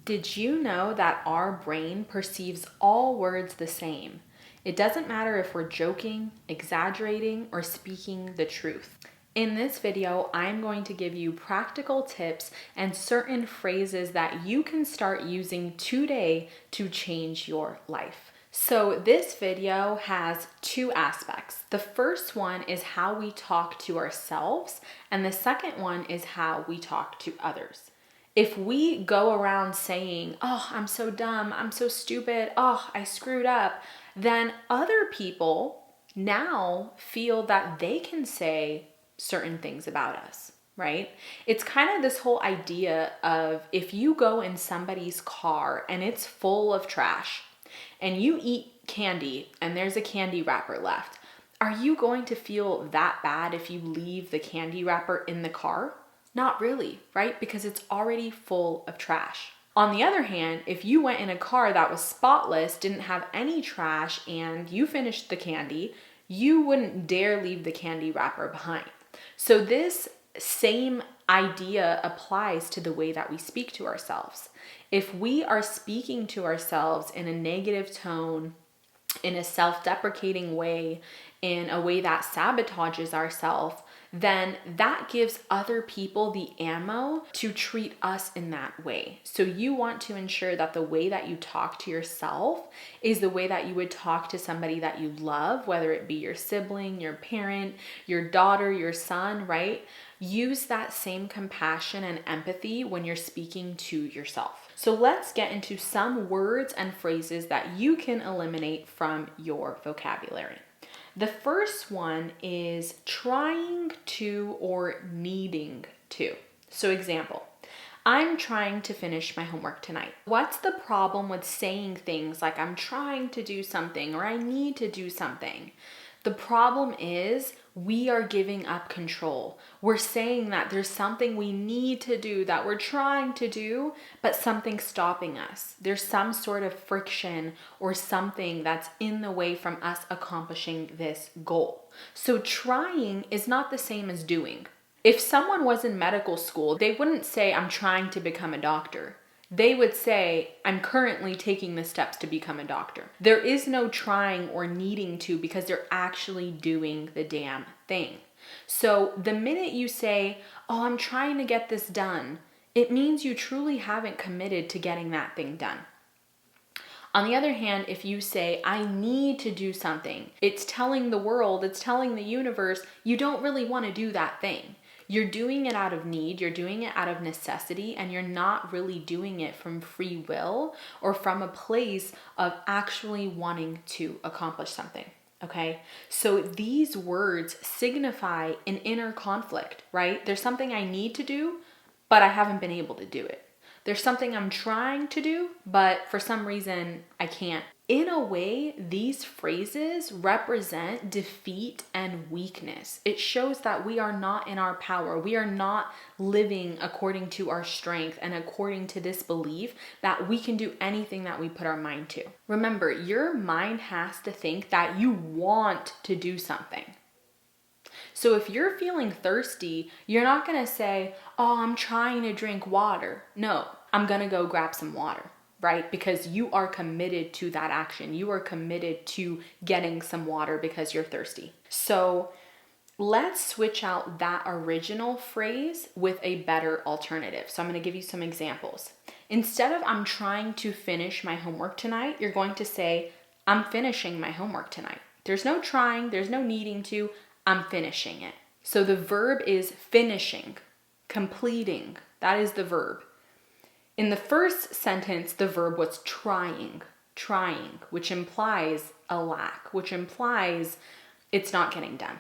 Did you know that our brain perceives all words the same? It doesn't matter if we're joking, exaggerating, or speaking the truth. In this video, I'm going to give you practical tips and certain phrases that you can start using today to change your life. So this video has two aspects. The first one is how we talk to ourselves, and the second one is how we talk to others. If we go around saying, oh, I'm so dumb, I'm so stupid, oh, I screwed up, then other people now feel that they can say certain things about us, right? It's kind of this whole idea of if you go in somebody's car and it's full of trash and you eat candy and there's a candy wrapper left, are you going to feel that bad if you leave the candy wrapper in the car? Not really, right? Because it's already full of trash. On the other hand, if you went in a car that was spotless, didn't have any trash, and you finished the candy, you wouldn't dare leave the candy wrapper behind. So this same idea applies to the way that we speak to ourselves. If we are speaking to ourselves in a negative tone, in a self-deprecating way, in a way that sabotages ourselves, then that gives other people the ammo to treat us in that way. So you want to ensure that the way that you talk to yourself is the way that you would talk to somebody that you love, whether it be your sibling, your parent, your daughter, your son, right? Use that same compassion and empathy when you're speaking to yourself. So let's get into some words and phrases that you can eliminate from your vocabulary. The first one is trying to or needing to. So example, I'm trying to finish my homework tonight. What's the problem with saying things like I'm trying to do something or I need to do something? The problem is we are giving up control. We're saying that there's something we need to do, that we're trying to do, but something's stopping us. There's some sort of friction or something that's in the way from us accomplishing this goal. So trying is not the same as doing. If someone was in medical school, they wouldn't say, I'm trying to become a doctor. They would say, I'm currently taking the steps to become a doctor. There is no trying or needing to because they're actually doing the damn thing. So the minute you say, oh, I'm trying to get this done, it means you truly haven't committed to getting that thing done. On the other hand, if you say, I need to do something, it's telling the world, it's telling the universe, you don't really want to do that thing. You're doing it out of need, you're doing it out of necessity, and you're not really doing it from free will or from a place of actually wanting to accomplish something, okay? So these words signify an inner conflict, right? There's something I need to do, but I haven't been able to do it. There's something I'm trying to do, but for some reason I can't. In a way, these phrases represent defeat and weakness. It shows that we are not in our power. We are not living according to our strength and according to this belief that we can do anything that we put our mind to. Remember, your mind has to think that you want to do something. So if you're feeling thirsty, you're not going to say, oh, I'm trying to drink water. No, I'm going to go grab some water, right? Because you are committed to that action. You are committed to getting some water because you're thirsty. So let's switch out that original phrase with a better alternative. So I'm going to give you some examples. Instead of I'm trying to finish my homework tonight, you're going to say, I'm finishing my homework tonight. There's no trying, there's no needing to. I'm finishing it. So the verb is finishing, completing. That is the verb. In the first sentence, the verb was trying, which implies a lack, which implies it's not getting done.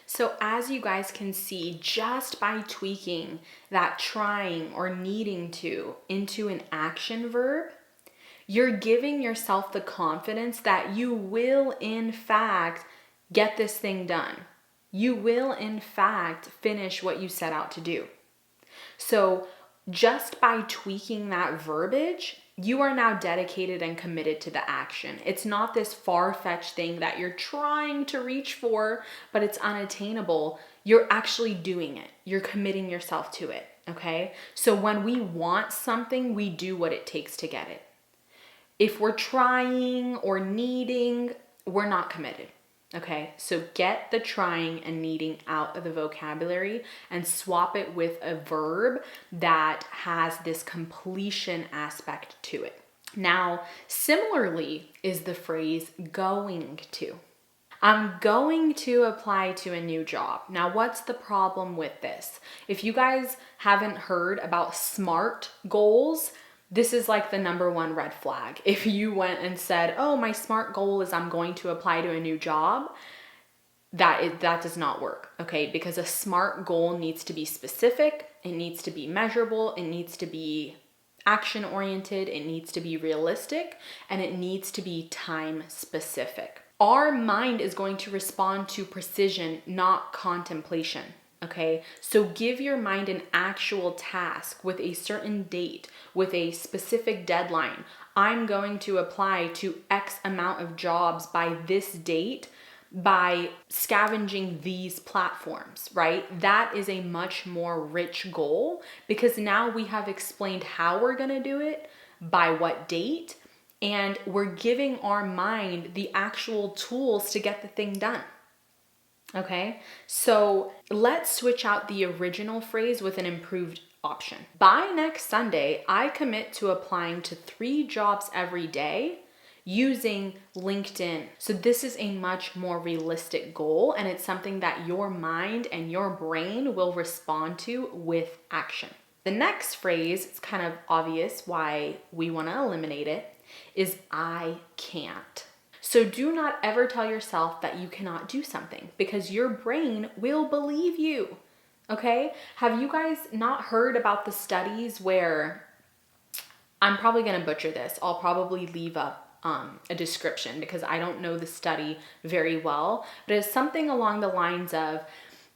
So as you guys can see, just by tweaking that trying or needing to into an action verb, you're giving yourself the confidence that you will, in fact, get this thing done. You will, in fact, finish what you set out to do. So just by tweaking that verbiage, you are now dedicated and committed to the action. It's not this far-fetched thing that you're trying to reach for, but it's unattainable. You're actually doing it. You're committing yourself to it. Okay? So when we want something, we do what it takes to get it. If we're trying or needing, we're not committed. Okay, so get the trying and needing out of the vocabulary and swap it with a verb that has this completion aspect to it. Now, similarly is the phrase going to. I'm going to apply to a new job. Now, what's the problem with this? If you guys haven't heard about SMART goals, this is like the number one red flag. If you went and said, oh, my SMART goal is I'm going to apply to a new job, that does not work, okay? Because a SMART goal needs to be specific, it needs to be measurable, it needs to be action-oriented, it needs to be realistic, and it needs to be time-specific. Our mind is going to respond to precision, not contemplation. Okay, so give your mind an actual task with a certain date, with a specific deadline. I'm going to apply to X amount of jobs by this date by scavenging these platforms, right? That is a much more rich goal because now we have explained how we're going to do it, by what date, and we're giving our mind the actual tools to get the thing done. Okay, so let's switch out the original phrase with an improved option. By next Sunday, I commit to applying to 3 jobs every day using LinkedIn. So this is a much more realistic goal, and it's something that your mind and your brain will respond to with action. The next phrase, it's kind of obvious why we want to eliminate it, is I can't. So do not ever tell yourself that you cannot do something because your brain will believe you, okay? Have you guys not heard about the studies where, I'm probably gonna butcher this, I'll probably leave up a description because I don't know the study very well, but it's something along the lines of,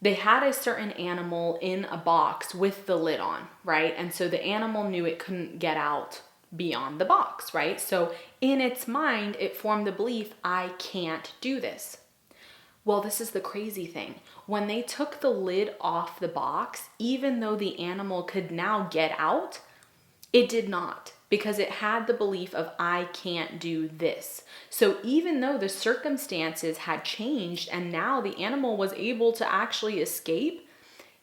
they had a certain animal in a box with the lid on, right? And so the animal knew it couldn't get out beyond the box, right? So in its mind, it formed the belief, I can't do this. Well, this is the crazy thing. When they took the lid off the box, even though the animal could now get out, it did not, because it had the belief of, I can't do this. So even though the circumstances had changed and now the animal was able to actually escape,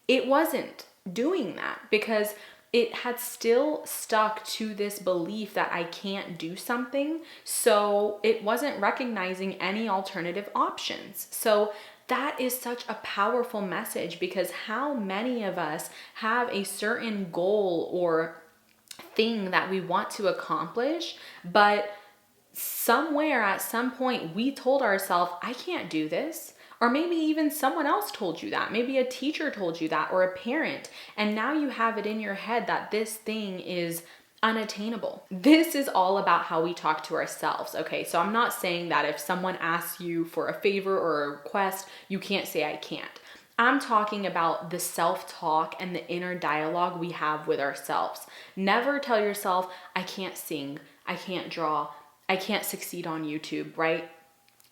it wasn't doing that because it had still stuck to this belief that I can't do something. So it wasn't recognizing any alternative options. So that is such a powerful message because how many of us have a certain goal or thing that we want to accomplish, but somewhere at some point we told ourselves, I can't do this. Or maybe even someone else told you that. Maybe a teacher told you that or a parent. And now you have it in your head that this thing is unattainable. This is all about how we talk to ourselves. Okay, so I'm not saying that if someone asks you for a favor or a request, you can't say I can't. I'm talking about the self-talk and the inner dialogue we have with ourselves. Never tell yourself, I can't sing, I can't draw, I can't succeed on YouTube, right?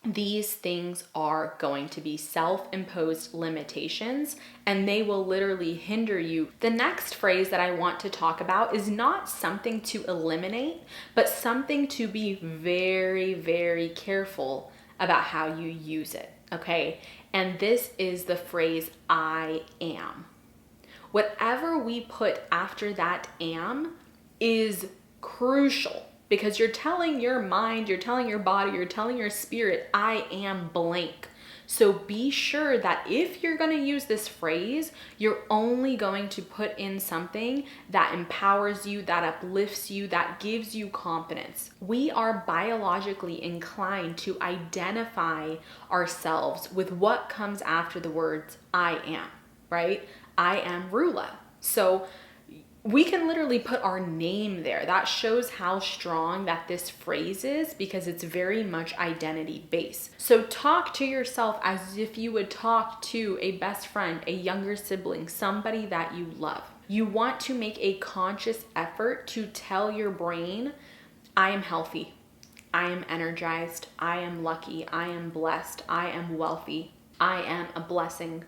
These things are going to be self-imposed limitations and they will literally hinder you. The next phrase that I want to talk about is not something to eliminate, but something to be very, very careful about how you use it, okay? And this is the phrase, I am. Whatever we put after that am is crucial. Because you're telling your mind, you're telling your body, you're telling your spirit, I am blank. So be sure that if you're going to use this phrase, you're only going to put in something that empowers you, that uplifts you, that gives you confidence. We are biologically inclined to identify ourselves with what comes after the words I am, right? I am Rulla. So we can literally put our name there. That shows how strong that this phrase is because it's very much identity based. So talk to yourself as if you would talk to a best friend, a younger sibling, somebody that you love. You want to make a conscious effort to tell your brain, I am healthy, I am energized, I am lucky, I am blessed, I am wealthy, I am a blessing.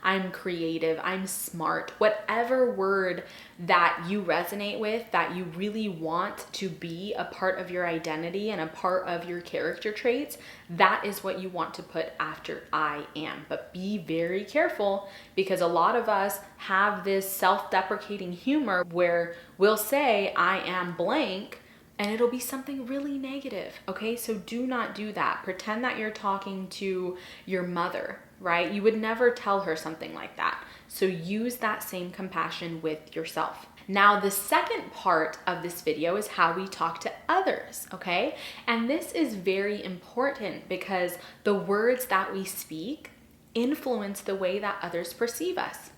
I'm creative, I'm smart, whatever word that you resonate with, that you really want to be a part of your identity and a part of your character traits, that is what you want to put after I am. But be very careful, because a lot of us have this self-deprecating humor where we'll say I am blank and it'll be something really negative, okay? So do not do that. Pretend that you're talking to your mother, right? You would never tell her something like that. So use that same compassion with yourself. Now, the second part of this video is how we talk to others, okay? And this is very important because the words that we speak influence the way that others perceive us.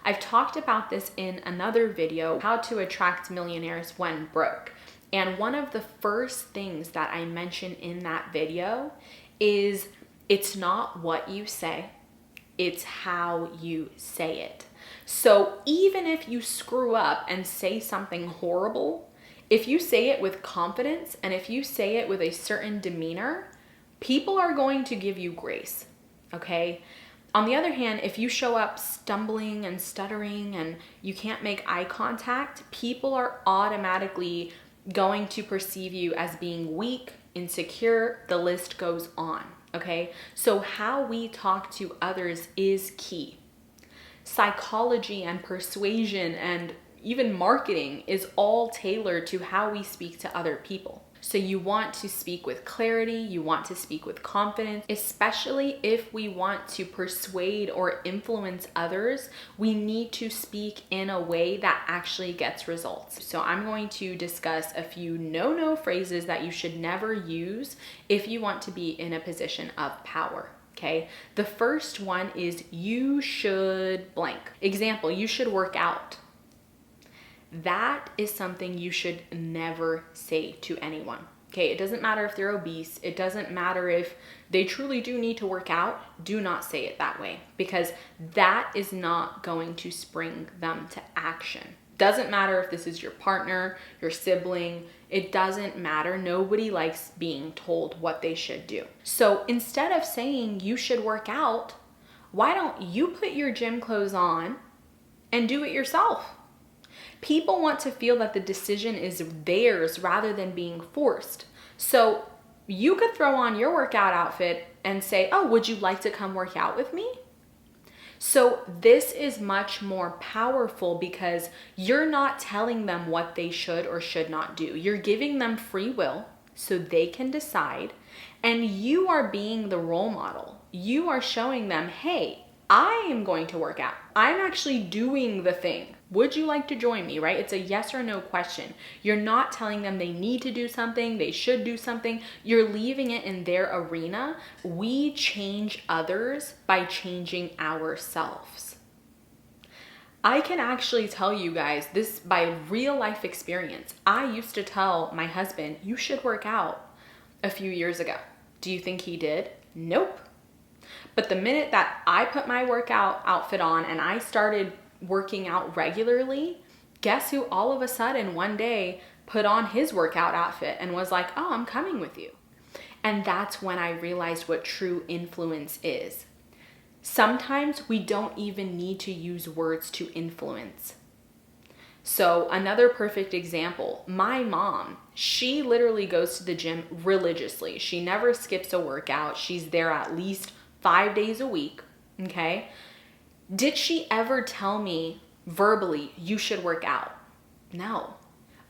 I've talked about this in another video, how to attract millionaires when broke. And one of the first things that I mentioned in that video is it's not what you say, it's how you say it. So even if you screw up and say something horrible, if you say it with confidence and if you say it with a certain demeanor, people are going to give you grace, okay? On the other hand, if you show up stumbling and stuttering and you can't make eye contact, people are automatically going to perceive you as being weak, insecure, the list goes on, okay? So how we talk to others is key. Psychology and persuasion and even marketing is all tailored to how we speak to other people. So you want to speak with clarity, you want to speak with confidence, especially if we want to persuade or influence others, we need to speak in a way that actually gets results. So I'm going to discuss a few no-no phrases that you should never use if you want to be in a position of power. Okay, the first one is you should blank. Example, you should work out. That is something you should never say to anyone. Okay, it doesn't matter if they're obese. It doesn't matter if they truly do need to work out. Do not say it that way, because that is not going to spring them to action. Doesn't matter if this is your partner, your sibling, it doesn't matter. Nobody likes being told what they should do. So instead of saying you should work out, why don't you put your gym clothes on and do it yourself? People want to feel that the decision is theirs rather than being forced. So you could throw on your workout outfit and say, oh, would you like to come work out with me? So this is much more powerful because you're not telling them what they should or should not do. You're giving them free will so they can decide, and you are being the role model. You are showing them, hey, I am going to work out. I'm actually doing the thing. Would you like to join me, right? It's a yes or no question. You're not telling them they need to do something, they should do something. You're leaving it in their arena. We change others by changing ourselves. I can actually tell you guys this by real life experience. I used to tell my husband, you should work out a few years ago. Do you think he did? Nope. But the minute that I put my workout outfit on and I started working out regularly, guess who all of a sudden one day put on his workout outfit and was like, oh, I'm coming with you. And that's when I realized what true influence is. Sometimes we don't even need to use words to influence. So another perfect example, my mom, she literally goes to the gym religiously. She never skips a workout. She's there at least 5 days a week, okay? Did she ever tell me verbally, you should work out? No.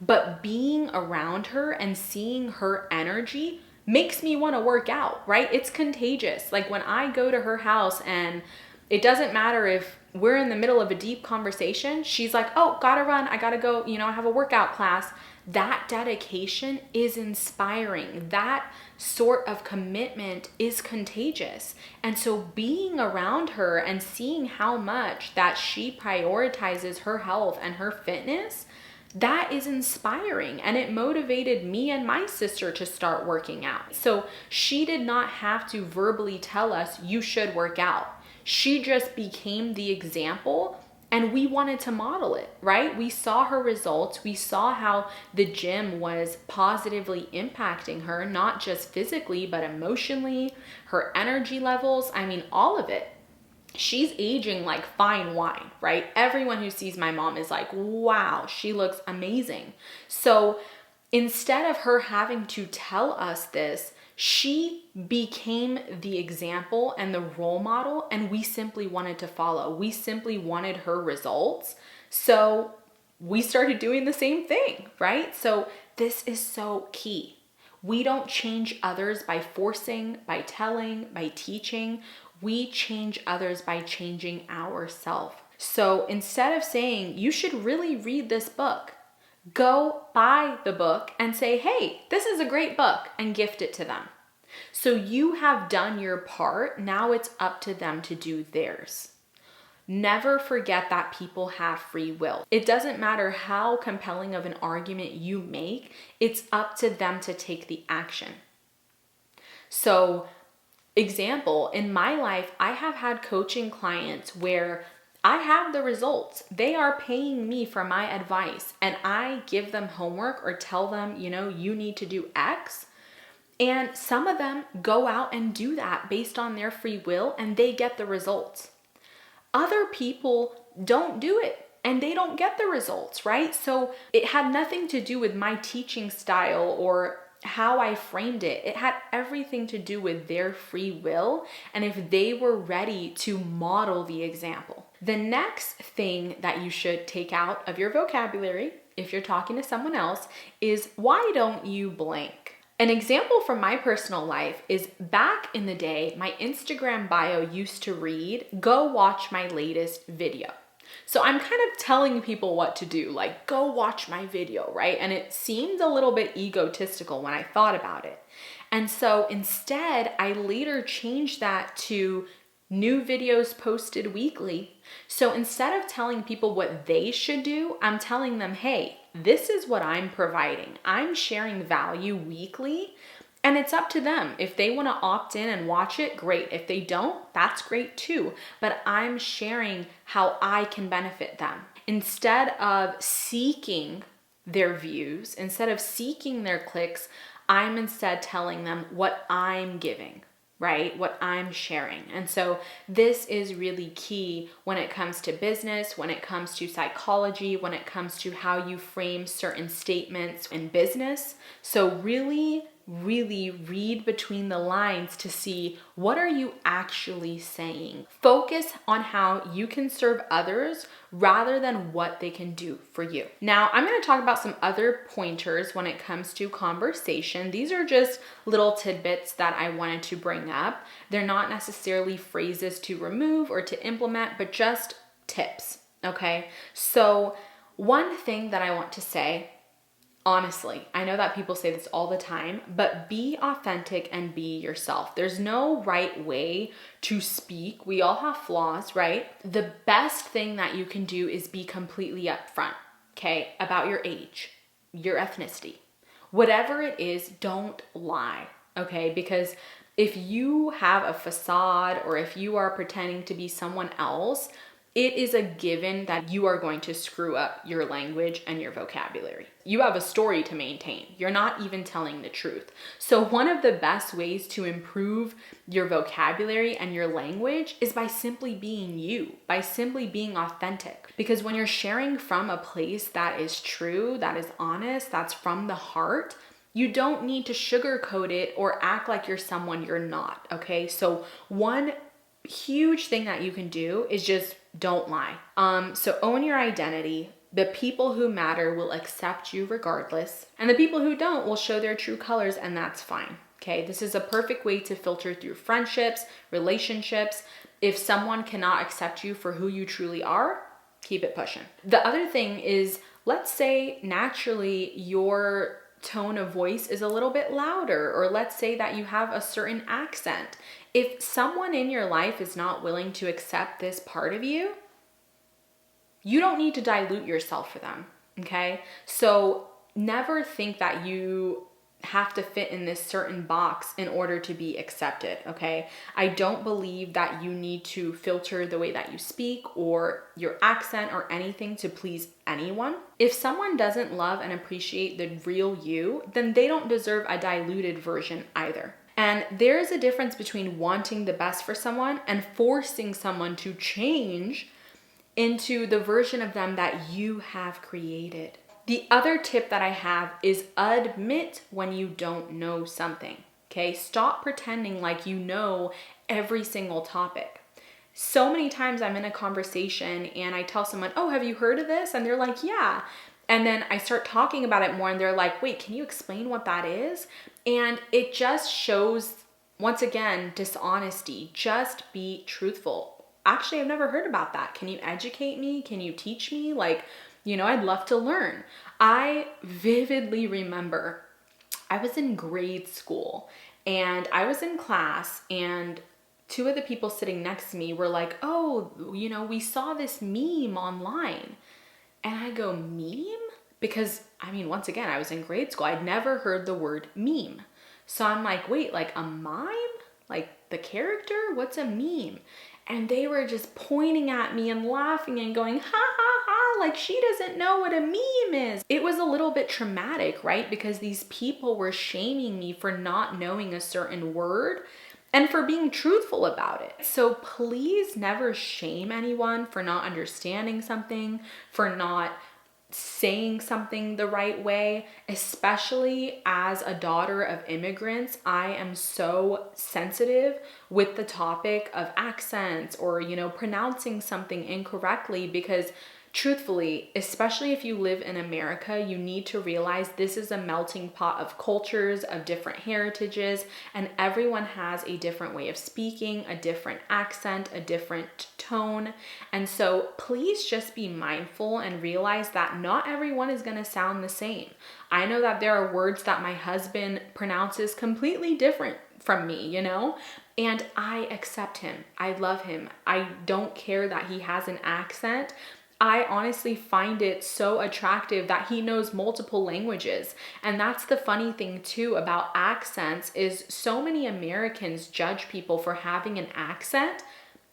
But being around her and seeing her energy makes me want to work out, right? It's contagious. Like when I go to her house and it doesn't matter if we're in the middle of a deep conversation, she's like, oh, gotta run. I gotta go, I have a workout class. That dedication is inspiring. That sort of commitment is contagious. And so being around her and seeing how much that she prioritizes her health and her fitness, that is inspiring. And it motivated me and my sister to start working out. So she did not have to verbally tell us, you should work out. She just became the example. And we wanted to model it, right? We saw her results. We saw how the gym was positively impacting her, not just physically, but emotionally, her energy levels. I mean, all of it. she's aging like fine wine, right? Everyone who sees my mom is like, wow, she looks amazing. So instead of her having to tell us this, she became the example and the role model, and we simply wanted to follow. We simply wanted her results. So we started doing the same thing, right? So this is so key. We don't change others by forcing, by telling, by teaching. We change others by changing ourselves. So instead of saying, you should really read this book, go buy the book and say, hey, this is a great book, and gift it to them. So you have done your part. Now it's up to them to do theirs. Never forget that people have free will. It doesn't matter how compelling of an argument you make, it's up to them to take the action. So, example, in my life, I have had coaching clients where I have the results. They are paying me for my advice, and I give them homework or tell them, you need to do X. And some of them go out and do that based on their free will, and they get the results. Other people don't do it and they don't get the results, right? So it had nothing to do with my teaching style or how I framed it. It had everything to do with their free will and if they were ready to model the example. The next thing that you should take out of your vocabulary, if you're talking to someone else, is why don't you blank? An example from my personal life is back in the day, my Instagram bio used to read, go watch my latest video. So I'm kind of telling people what to do, like go watch my video, right? And it seemed a little bit egotistical when I thought about it. And so instead, I later changed that to new videos posted weekly. So instead of telling people what they should do, I'm telling them, hey, this is what I'm providing. I'm sharing value weekly, and it's up to them. If they want to opt in and watch it, great. If they don't, that's great too. But I'm sharing how I can benefit them. Instead of seeking their views, instead of seeking their clicks, I'm instead telling them what I'm giving, right? What I'm sharing. And so this is really key when it comes to business, when it comes to psychology, when it comes to how you frame certain statements in business. So really read between the lines to see what are you actually saying. Focus on how you can serve others rather than what they can do for you. Now, I'm going to talk about some other pointers when it comes to conversation. These are just little tidbits that I wanted to bring up. They're not necessarily phrases to remove or to implement, but just tips, okay? So one thing that I want to say, honestly, I know that people say this all the time, but be authentic and be yourself. There's no right way to speak. We all have flaws, right? The best thing that you can do is be completely upfront, okay, about your age, your ethnicity. Whatever it is, don't lie, okay? Because if you have a facade or if you are pretending to be someone else, it is a given that you are going to screw up your language and your vocabulary. You have a story to maintain. You're not even telling the truth. So one of the best ways to improve your vocabulary and your language is by simply being you, by simply being authentic. Because when you're sharing from a place that is true, that is honest, that's from the heart, you don't need to sugarcoat it or act like you're someone you're not, okay? So one huge thing that you can do is just don't lie. So own your identity. The people who matter will accept you regardless, and the people who don't will show their true colors, and that's fine. Okay, this is a perfect way to filter through friendships, relationships. If someone cannot accept you for who you truly are, keep it pushing. The other thing is, let's say naturally your tone of voice is a little bit louder, or let's say that you have a certain accent. If someone in your life is not willing to accept this part of you, you don't need to dilute yourself for them, okay? So never think that you have to fit in this certain box in order to be accepted, okay? I don't believe that you need to filter the way that you speak or your accent or anything to please anyone. If someone doesn't love and appreciate the real you, then they don't deserve a diluted version either. And there's a difference between wanting the best for someone and forcing someone to change into the version of them that you have created. The other tip that I have is admit when you don't know something. Okay, stop pretending like you know every single topic. So many times I'm in a conversation and I tell someone, oh, have you heard of this? And they're like, yeah. And then I start talking about it more and they're like, wait, can you explain what that is? And it just shows, once again, dishonesty. Just be truthful. Actually, I've never heard about that. Can you educate me? Can you teach me? Like, I'd love to learn. I vividly remember I was in grade school and I was in class and two of the people sitting next to me were like, oh, we saw this meme online. And I go, meme? Because, once again, I was in grade school. I'd never heard the word meme. So I'm like, wait, like a mime? Like the character? What's a meme? And they were just pointing at me and laughing and going, ha ha ha, like she doesn't know what a meme is. It was a little bit traumatic, right? Because these people were shaming me for not knowing a certain word and for being truthful about it. So please never shame anyone for not understanding something, for not saying something the right way, especially as a daughter of immigrants. I am so sensitive with the topic of accents or, pronouncing something incorrectly because truthfully, especially if you live in America, you need to realize this is a melting pot of cultures, of different heritages, and everyone has a different way of speaking, a different accent, a different tone. And so please just be mindful and realize that not everyone is going to sound the same. I know that there are words that my husband pronounces completely different from me, and I accept him. I love him. I don't care that he has an accent. I honestly find it so attractive that he knows multiple languages. And that's the funny thing too about accents is so many Americans judge people for having an accent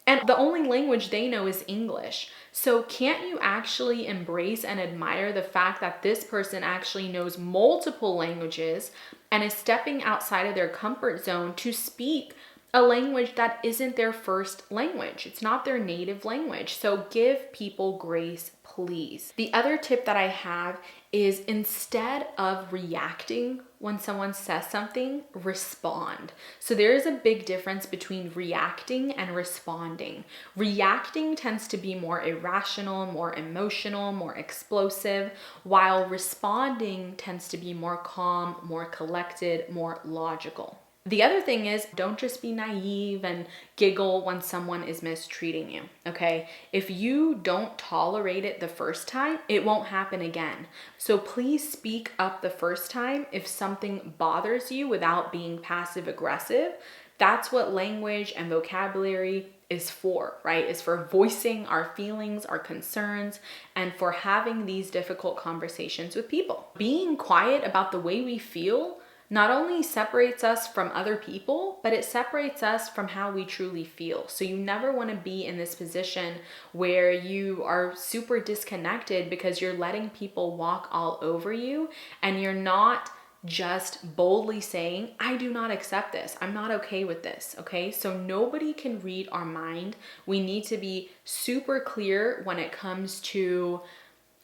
and the only language they know is English. So can't you actually embrace and admire the fact that this person actually knows multiple languages and is stepping outside of their comfort zone to speak a language that isn't their first language? It's not their native language. So give people grace, please. The other tip that I have is instead of reacting when someone says something, respond. So there is a big difference between reacting and responding. Reacting tends to be more irrational, more emotional, more explosive, while responding tends to be more calm, more collected, more logical. The other thing is, don't just be naive and giggle when someone is mistreating you, okay? If you don't tolerate it the first time, it won't happen again. So please speak up the first time if something bothers you without being passive aggressive. That's what language and vocabulary is for, right? Is for voicing our feelings, our concerns, and for having these difficult conversations with people. Being quiet about the way we feel not only separates us from other people, but it separates us from how we truly feel. So you never want to be in this position where you are super disconnected because you're letting people walk all over you and you're not just boldly saying, I do not accept this. I'm not okay with this. Okay. So nobody can read our mind. We need to be super clear when it comes to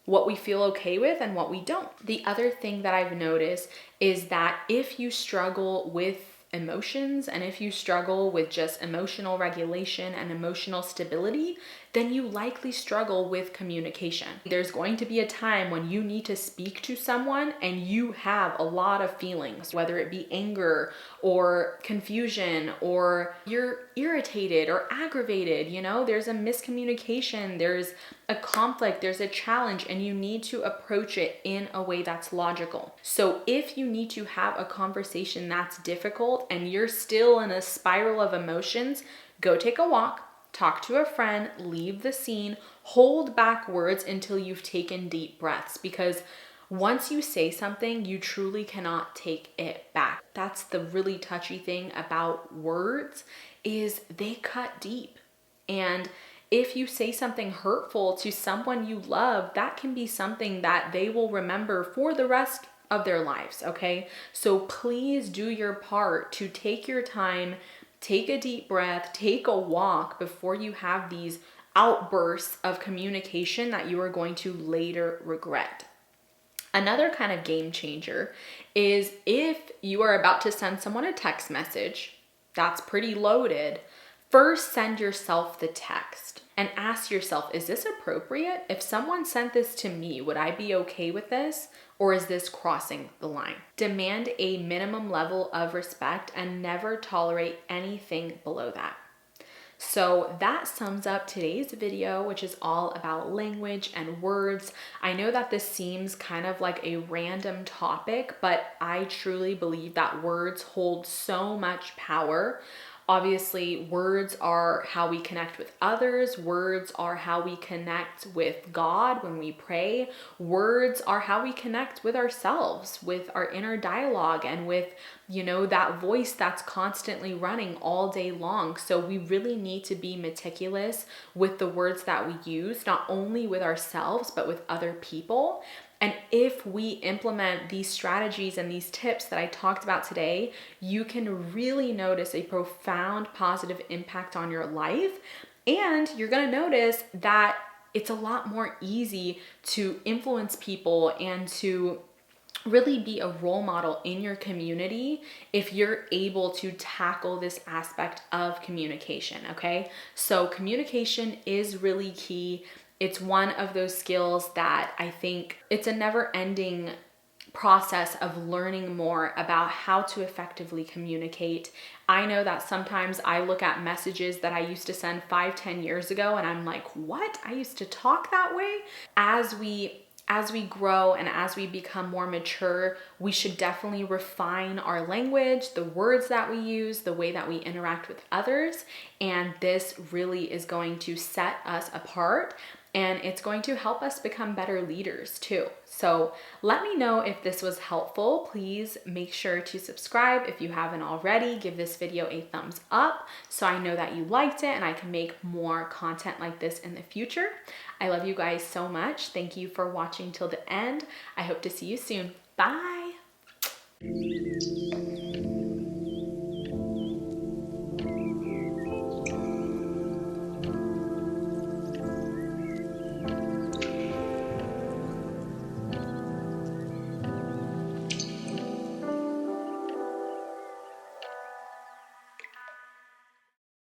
what we feel okay with and what we don't. The other thing that I've noticed is that if you struggle with emotions and if you struggle with just emotional regulation and emotional stability, then you likely struggle with communication. There's going to be a time when you need to speak to someone and you have a lot of feelings, whether it be anger or confusion or you're irritated or aggravated, there's a miscommunication, there's a conflict, there's a challenge, and you need to approach it in a way that's logical. So if you need to have a conversation that's difficult and you're still in a spiral of emotions, go take a walk, talk to a friend, leave the scene, hold back words until you've taken deep breaths, because once you say something, you truly cannot take it back. That's the really touchy thing about words is they cut deep. And if you say something hurtful to someone you love, that can be something that they will remember for the rest of their lives, okay? So please do your part to take your time, take a deep breath, take a walk before you have these outbursts of communication that you are going to later regret. Another kind of game changer is if you are about to send someone a text message that's pretty loaded, first send yourself the text and ask yourself, is this appropriate? If someone sent this to me, would I be okay with this? Or is this crossing the line? Demand a minimum level of respect and never tolerate anything below that. So that sums up today's video, which is all about language and words. I know that this seems kind of like a random topic, but I truly believe that words hold so much power. Obviously, words are how we connect with others. Words are how we connect with God when we pray. Words are how we connect with ourselves, with our inner dialogue, and with, that voice that's constantly running all day long. So we really need to be meticulous with the words that we use, not only with ourselves, but with other people. And if we implement these strategies and these tips that I talked about today, you can really notice a profound positive impact on your life. And you're going to notice that it's a lot more easy to influence people and to really be a role model in your community if you're able to tackle this aspect of communication, okay? So communication is really key. It's one of those skills that I think it's a never-ending process of learning more about how to effectively communicate. I know that sometimes I look at messages that I used to send 5-10 years ago and I'm like, what? I used to talk that way? As we grow and as we become more mature, we should definitely refine our language, the words that we use, the way that we interact with others. And this really is going to set us apart, and it's going to help us become better leaders too. So let me know if this was helpful. Please make sure to subscribe if you haven't already. Give this video a thumbs up so I know that you liked it and I can make more content like this in the future. I love you guys so much. Thank you for watching till the end. I hope to see you soon. Bye.